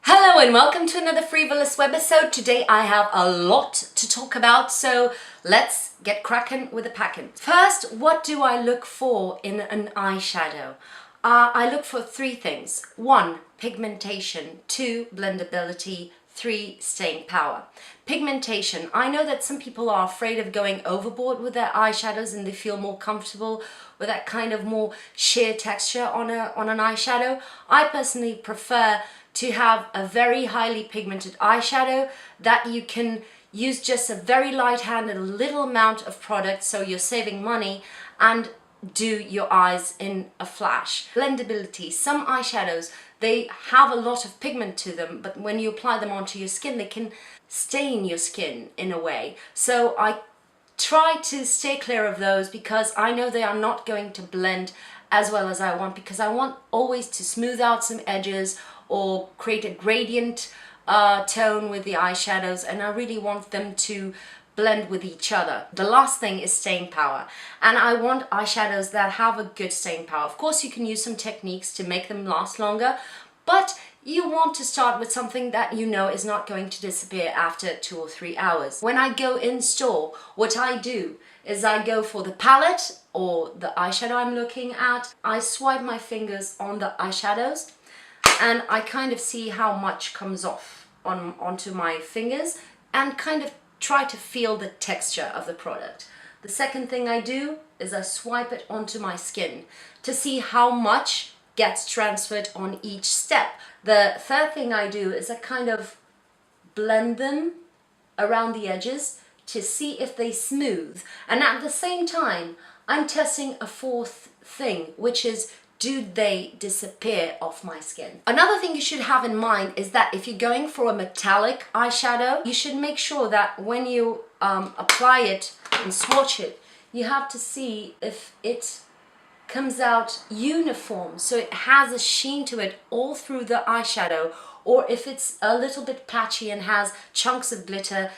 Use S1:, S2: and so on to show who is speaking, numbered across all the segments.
S1: Hello and welcome to another free.volous webisode. Today I have a lot to talk about, so let's get cracking with the packing. First, what do I look for in an eyeshadow? I look for three things. 1, pigmentation. 2, blendability. 3, staying power. Pigmentation. I know that some people are afraid of going overboard with their eyeshadows and they feel more comfortable with that kind of more sheer texture on an eyeshadow. I personally prefer to have a very highly pigmented eyeshadow that you can use just a very light-handed little amount of product, so you're saving money, and do your eyes in a flash. Blendability. Some eyeshadows, they have a lot of pigment to them, but when you apply them onto your skin, they can stain your skin in a way. So I try to stay clear of those because I know they are not going to blend as well as I want, because I want always to smooth out some edges or create a gradient tone with the eyeshadows, and I really want them to blend with each other. The last thing is staying power, and I want eyeshadows that have a good staying power. Of course, you can use some techniques to make them last longer, but you want to start with something that you know is not going to disappear after 2 or 3 hours. When I go in store, what I do is I go for the palette or the eyeshadow I'm looking at. I swipe my fingers on the eyeshadows and I kind of see how much comes off onto my fingers and kind of try to feel the texture of the product. The second thing I do is I swipe it onto my skin to see how much gets transferred on each step. The third thing I do is I kind of blend them around the edges to see if they smooth, and at the same time I'm testing a fourth thing, which is, do they disappear off my skin? Another thing you should have in mind is that if you're going for a metallic eyeshadow, you should make sure that when you apply it and swatch it, you have to see if it comes out uniform, so it has a sheen to it all through the eyeshadow, or if it's a little bit patchy and has chunks of glitter,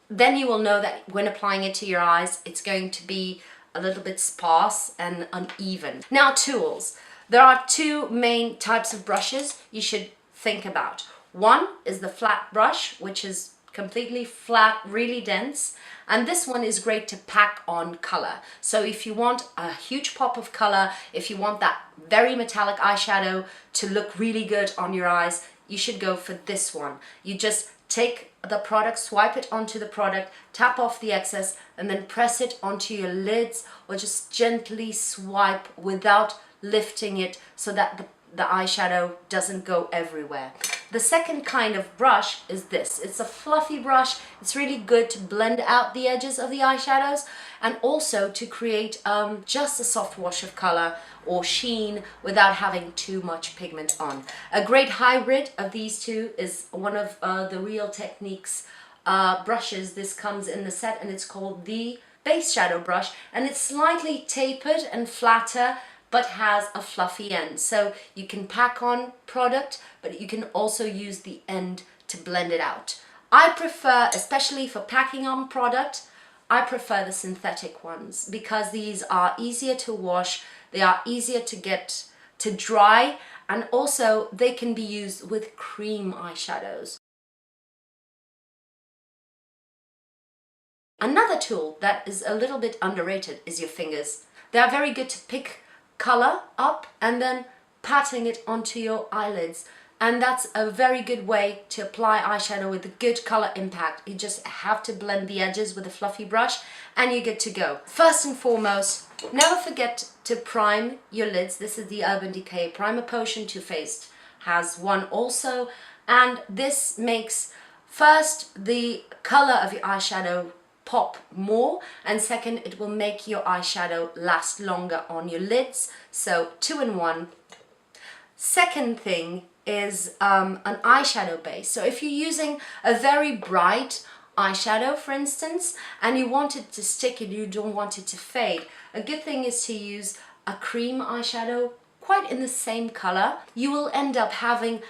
S1: then you will know that when applying it to your eyes, it's going to be a little bit sparse and uneven. Now, tools. There are 2 main types of brushes you should think about. One is the flat brush, which is completely flat, really dense, and this one is great to pack on color. So if you want a huge pop of color, if you want that very metallic eyeshadow to look really good on your eyes, you should go for this one. You just take the product, swipe it onto the product, tap off the excess, and then press it onto your lids, or just gently swipe without lifting it so that the eyeshadow doesn't go everywhere. The second kind of brush is this. It's a fluffy brush. It's really good to blend out the edges of the eyeshadows and also to create just a soft wash of color or sheen without having too much pigment on. A great hybrid of these two is one of the Real Techniques brushes. This comes in the set and it's called the Base Shadow Brush, and it's slightly tapered and flatter but has a fluffy end, so you can pack on product, but you can also use the end to blend it out. I prefer, especially for packing on product, I prefer the synthetic ones because these are easier to wash, they are easier to get to dry, and also they can be used with cream eyeshadows. Another tool that is a little bit underrated is your fingers. They are very good to pick color up and then patting it onto your eyelids, and that's a very good way to apply eyeshadow with a good color impact. You just have to blend the edges with a fluffy brush and you're good to go. First and foremost, never forget to prime your lids. This is the Urban Decay Primer Potion. Too Faced has one also, and this makes first the color of your eyeshadow pop more, and second, it will make your eyeshadow last longer on your lids. So 2 in 1. Second thing is an eyeshadow base. So if you're using a very bright eyeshadow, for instance, and you want it to stick and you don't want it to fade, a good thing is to use a cream eyeshadow quite in the same color. You will end up having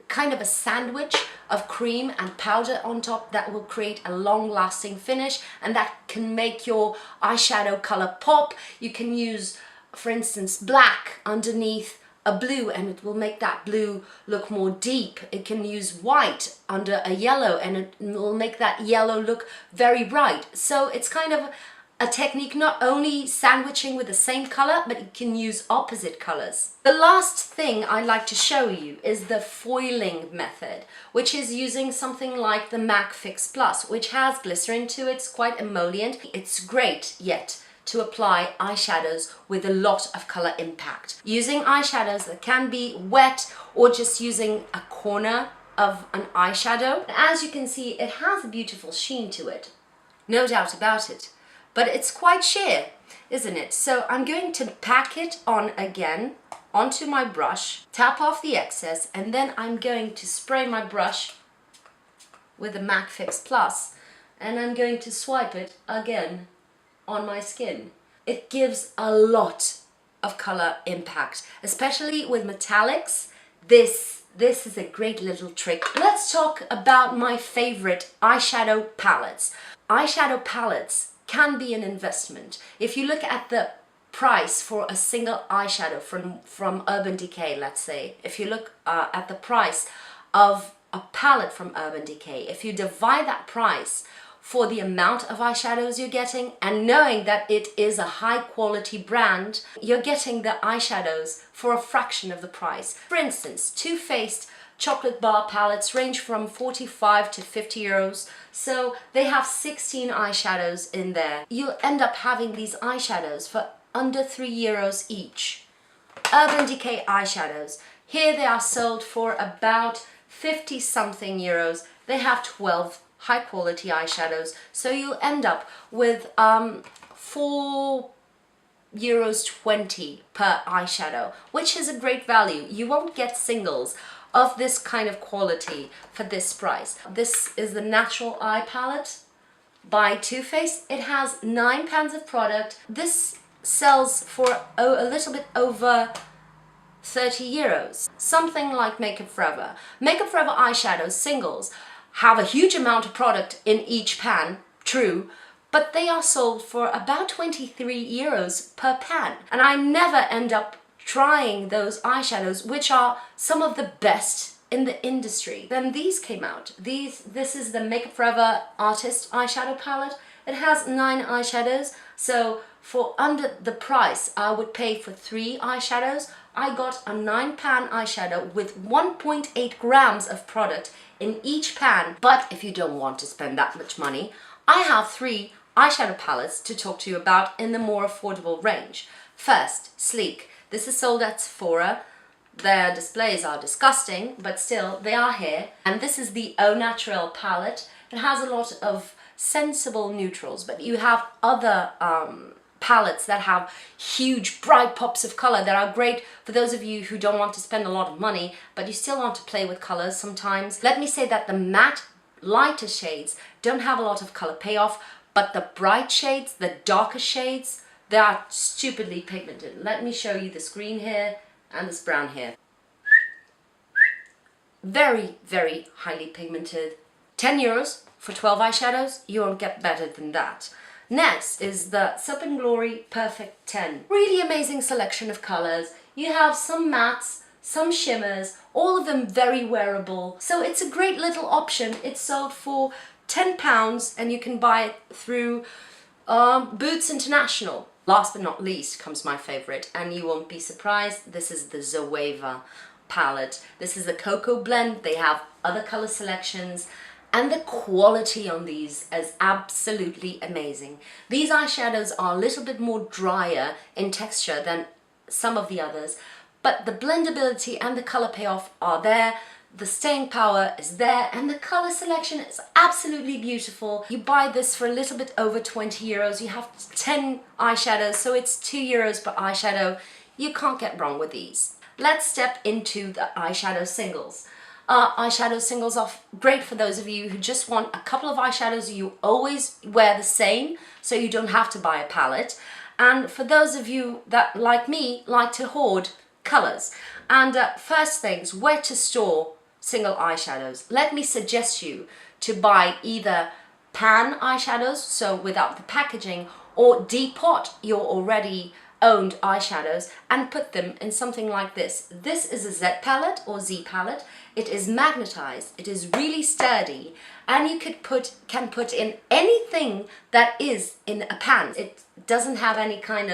S1: kind of a sandwich of cream and powder on top that will create a long-lasting finish, and that can make your eyeshadow color pop. You can use, for instance, black underneath a blue and it will make that blue look more deep. It can use white under a yellow and it will make that yellow look very bright. So it's kind of a technique not only sandwiching with the same color, but you can use opposite colors. The last thing I'd like to show you is the foiling method, which is using something like the MAC Fix Plus, which has glycerin to it. It's quite emollient. It's great yet to apply eyeshadows with a lot of color impact. Using eyeshadows that can be wet or just using a corner of an eyeshadow. As you can see, it has a beautiful sheen to it, no doubt about it. But it's quite sheer, isn't it? So I'm going to pack it on again onto my brush, tap off the excess, and then I'm going to spray my brush with the MAC Fix Plus, and I'm going to swipe it again on my skin. It gives a lot of color impact, especially with metallics. This is a great little trick. Let's talk about my favorite eyeshadow palettes. Eyeshadow palettes can be an investment. If you look at the price for a single eyeshadow from Urban Decay, let's say, if you look at the price of a palette from Urban Decay, if you divide that price for the amount of eyeshadows you're getting and knowing that it is a high quality brand, you're getting the eyeshadows for a fraction of the price. For instance, Too Faced chocolate bar palettes range from 45 to 50 euros. So they have 16 eyeshadows in there. You'll end up having these eyeshadows for under 3 euros each. Urban Decay eyeshadows. Here they are sold for about 50 something euros. They have 12 high quality eyeshadows. So you'll end up with 4 euros 20 per eyeshadow, which is a great value. You won't get singles of this kind of quality for this price. This is the Natural Eye palette by Too Faced. It has 9 pans of product. This sells for a little bit over 30 euros. Something like Makeup Forever. Makeup Forever eyeshadows, singles, have a huge amount of product in each pan, true, but they are sold for about 23 euros per pan. And I never end up trying those eyeshadows, which are some of the best in the industry. Then these came out. This is the Makeup Forever Artist eyeshadow palette. It has 9 eyeshadows, so for under the price I would pay for 3 eyeshadows, I got a 9 pan eyeshadow with 1.8 grams of product in each pan. But if you don't want to spend that much money, I have 3 eyeshadow palettes to talk to you about in the more affordable range. First, Sleek. This is sold at Sephora. Their displays are disgusting, but still they are here. And this is the Au Naturel palette. It has a lot of sensible neutrals, but you have other palettes that have huge bright pops of color that are great for those of you who don't want to spend a lot of money, but you still want to play with colors sometimes. Let me say that the matte lighter shades don't have a lot of color payoff, but the bright shades, the darker shades, they are stupidly pigmented. Let me show you this green here and this brown here. Very, very highly pigmented. 10 euros for 12 eyeshadows. You won't get better than that. Next is the Soap & Glory Perfect 10. Really amazing selection of colors. You have some mattes, some shimmers, all of them very wearable. So it's a great little option. It's sold for £10 and you can buy it through Boots International. Last but not least comes my favorite, and you won't be surprised, this is the Zoeva palette. This is a cocoa blend. They have other color selections, and the quality on these is absolutely amazing. These eyeshadows are a little bit more drier in texture than some of the others, but the blendability and the color payoff are there. The staying power is there, and the color selection is absolutely beautiful. You buy this for a little bit over 20 euros. You have 10 eyeshadows, so it's 2 euros per eyeshadow. You can't get wrong with these. Let's step into the eyeshadow singles. Eyeshadow singles are great for those of you who just want a couple of eyeshadows you always wear the same, so you don't have to buy a palette. And for those of you that, like me, like to hoard colors. And first things, where to store single eyeshadows. Let me suggest you to buy either pan eyeshadows, so without the packaging, or depot your already owned eyeshadows and put them in something like this. This is a Z palette or Z palette. It is magnetized, it is really sturdy, and you can put in anything that is in a pan. It doesn't have any kind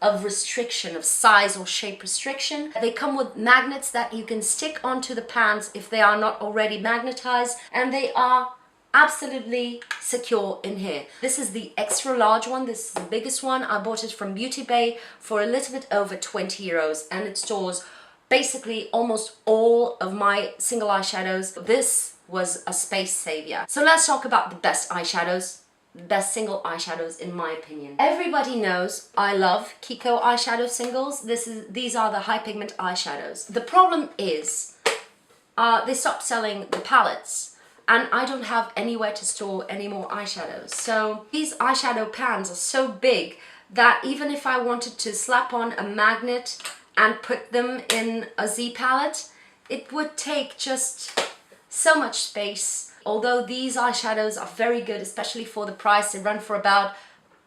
S1: of restriction, of size or shape restriction. They come with magnets that you can stick onto the pans if they are not already magnetized, and they are absolutely secure in here. This is the extra large one. This is the biggest one. I bought it from Beauty Bay for a little bit over 20 euros, and it stores basically almost all of my single eyeshadows. This was a space savior. So let's talk about the best eyeshadows, best single eyeshadows in my opinion. Everybody knows I love Kiko eyeshadow singles. These are the high pigment eyeshadows. The problem is they stopped selling the palettes, and I don't have anywhere to store any more eyeshadows. So these eyeshadow pans are so big that even if I wanted to slap on a magnet and put them in a Z palette, it would take just so much space. Although these eyeshadows are very good, especially for the price. They run for about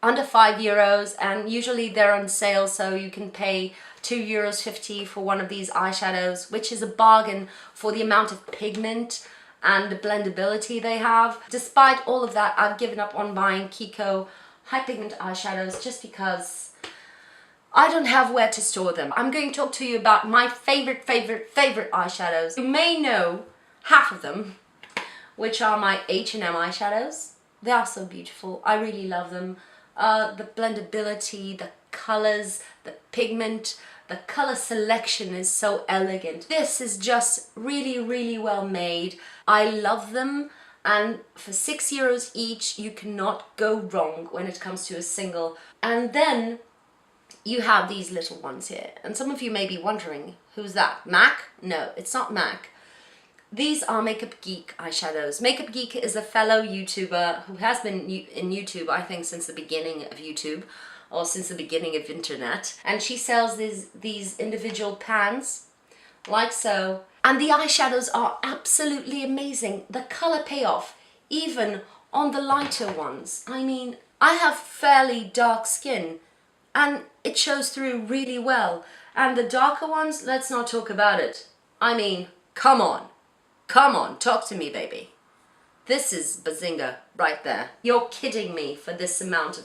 S1: under 5 euros, and usually they're on sale, so you can pay €2.50 for one of these eyeshadows, which is a bargain for the amount of pigment and the blendability they have. Despite all of that, I've given up on buying Kiko high pigment eyeshadows just because I don't have where to store them. I'm going to talk to you about my favorite eyeshadows. You may know half of them, which are my H&M eyeshadows. They are so beautiful. I really love them. The blendability, the colors, the pigment, the color selection is so elegant. This is just really well made. I love them, and for 6 euros each, you cannot go wrong when it comes to a single. And then you have these little ones here, and some of you may be wondering, who's that? MAC? No, it's not MAC. These are Makeup Geek eyeshadows. Makeup Geek is a fellow YouTuber who has been in YouTube, I think, since the beginning of YouTube, or since the beginning of internet. And she sells these individual pans, like so. And the eyeshadows are absolutely amazing. The color payoff, even on the lighter ones. I mean, I have fairly dark skin, and it shows through really well. And the darker ones, let's not talk about it. I mean, come on. Come on, talk to me, baby. This is bazinga right there. You're kidding me for this amount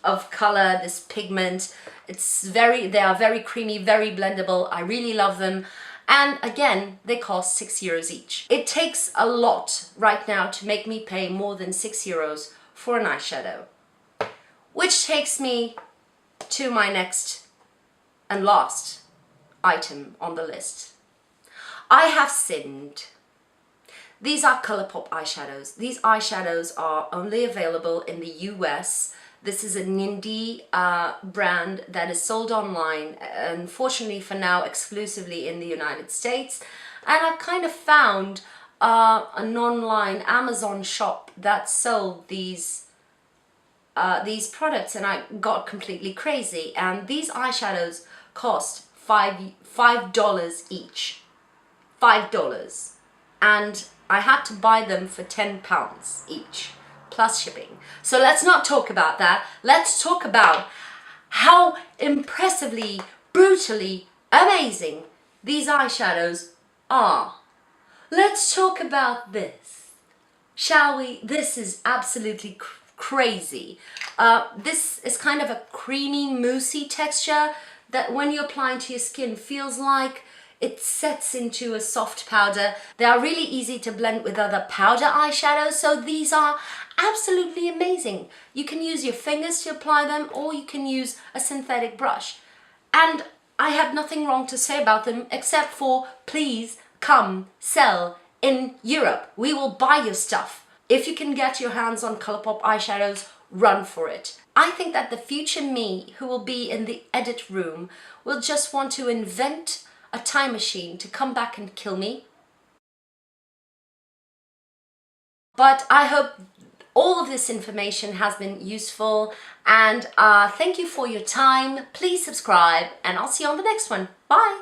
S1: of color, this pigment. They are very creamy, very blendable. I really love them. And again, they cost 6 euros each. It takes a lot right now to make me pay more than 6 euros for an eyeshadow. Which takes me to my next and last item on the list. I have sinned. These are ColourPop eyeshadows. These eyeshadows are only available in the US. This is a Nindy brand that is sold online, unfortunately for now exclusively in the United States. And I kind of found an online Amazon shop that sold these products, and I got completely crazy. And these eyeshadows cost $5 each. $5, and I had to buy them for £10 each, plus shipping. So let's not talk about that. Let's talk about how impressively, brutally amazing these eyeshadows are. Let's talk about this, shall we? This is absolutely crazy. This is kind of a creamy, moussey texture that when you apply into your skin feels like it sets into a soft powder. They are really easy to blend with other powder eyeshadows, so these are absolutely amazing. You can use your fingers to apply them, or you can use a synthetic brush. And I have nothing wrong to say about them except for please come sell in Europe. We will buy your stuff. If you can get your hands on ColourPop eyeshadows, run for it. I think that the future me, who will be in the edit room, will just want to invent a time machine to come back and kill me. But I hope all of this information has been useful, and thank you for your time. Please subscribe, and I'll see you on the next one. Bye!